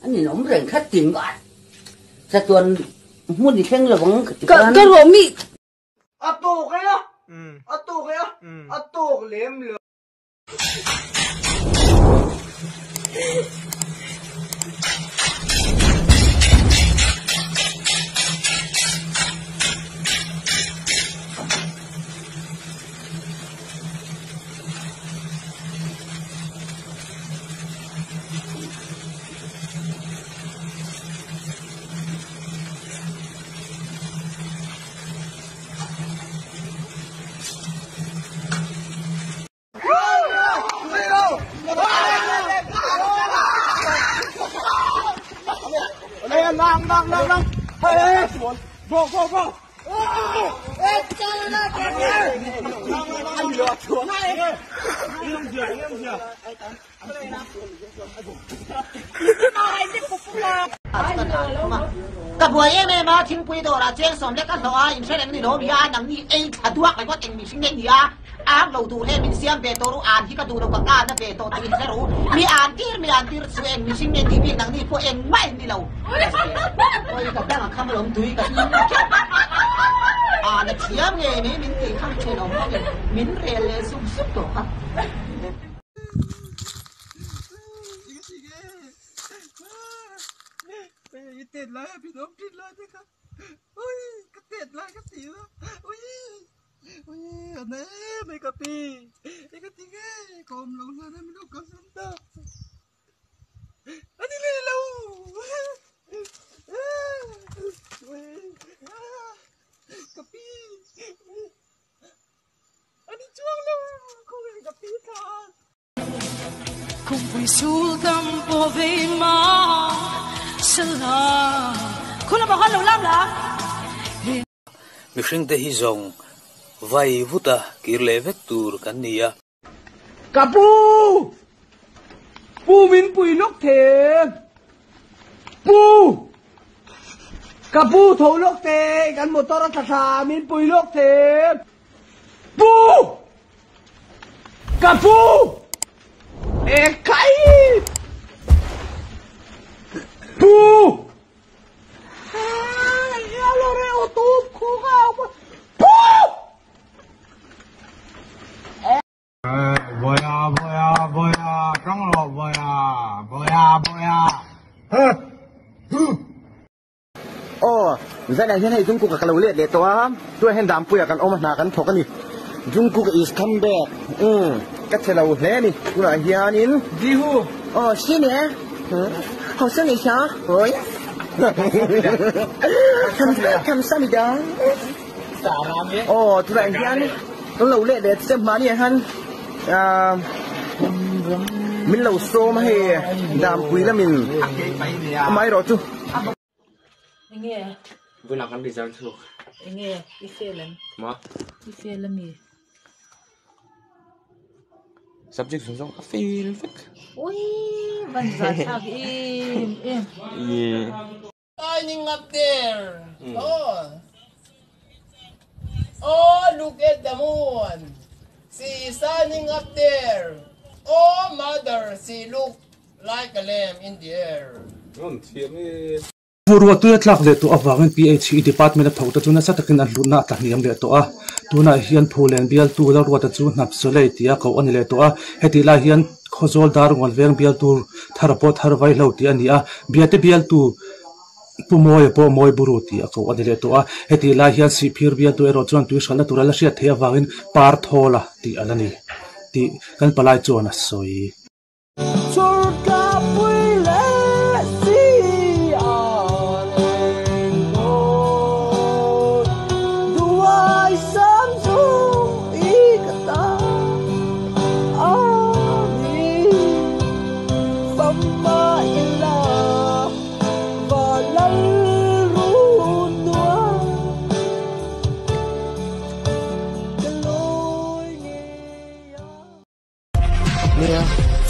anh nhìn ống rèn khát tiền bạn sa tuần muốn đi khen là bằng cái gồm mi tổ cái á tổ cái á tổ liếm lửa Nang. Hey, go. Jalan lah, Ayo, chuan. Cái buổi em này mà chính quy đồ là trên xóm đấy các loại em sẽ làm gì đó vì anh nắng đi anh thà thuốc phải có tình mình sinh nên gì à anh đầu tù lên mình xem về tôi anh khi cái tù đâu cả anh nó về tôi sẽรู้mi anh tir số em mình sinh nên gì biết nắng đi phụ em mãi đi lâu tôi gặp đang là không lắm túi cái nó chiếm nghề này mình thì không chơi đâu mình rèn lên sung sức đồ hả tiệt lạiพี่น้องติดเลยนะครับอุ้ยก็ติดเลยก็ตีแล้วอุ้ยอันนี้ไม่กระปีไม่กระตีแค่กลมลงแล้วนะไม่รู้กลมสุดท้ายอันนี้เลยเรากระปีอันนี้ช่วงเราคงเป็นกระปีค่ะคงไปสู่ตำโพเวมาคุณเราบอกว่าเราล่ำละมิชิงเตหิจงไว้วุตากิเลเวกตูร์กันนี่อะกับปูมินปุยนกเทปูกับปูโถนกเทกันหมดตระทามินปุยนกเทปูกับปูเอกไข่ปูอะไรโอตูคู่ข้าวปูboya trong lò boya giờ này thế này Trung Quốcกับเราเรียกเด็ดตัวด้วยให้ดำปุยกันออกมากันถกกันนี่Trung Quốc is come backก็เทเราเล่นี่กูหน่อยเฮียนินจีฮูสิเนี่ย好像你想，喂，看啥咪的？啥啦咩？突然间，我老累的，这嘛呢ฮันมินเหล่าโซมาให้ดามปุยแล้วมินไม่รอจูยังไงบุญนักกันดีจังชูยังไงอีเฟลันมาอีเฟลันมีsubject ส่วนๆ feel fake อุ้ยมันจะชอบSigning up there. Look at the moon. She is signing up there. Oh, mother, she look like a lamb in the air. Purwa tu tlak le to awangin PHE department of thota chuna satakin an luna ataniam le to a tuna hian phulen bial tu la ruata chu nap solei tia ko ani le to a heti la hian khozol dar ngol veng bial tu tharpo tharwai lo ti ani a biate bial tu pumoy buru ti ko ani le to a heti la hian sipir bial tu ero chon tu shala turala sia thea wangin par thola ti alani ti kan palai chona soi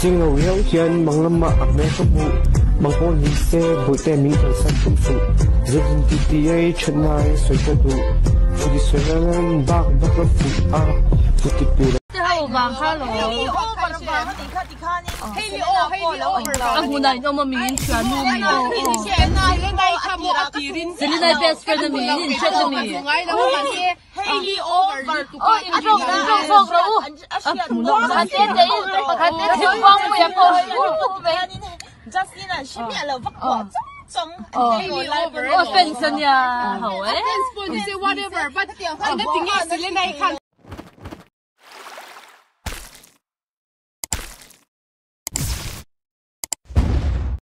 chính ngầu hiếu hiền bằng lâm mạ mẹ cấp vụ bằng con hình xe bụi tem mỹ thần sân tụng phụ dân TTA chân này xoay cơ đủ phụ đi xoay lên bác bác lớp phụ a phụ tịch bù vàng khá rồi aku na no mami cha nu mi Selena best friend mi in chat mi Hailey over to ko Justina 是变了不过中哦，分身呀，好诶。Whatever，but 电话那电话是另外一看。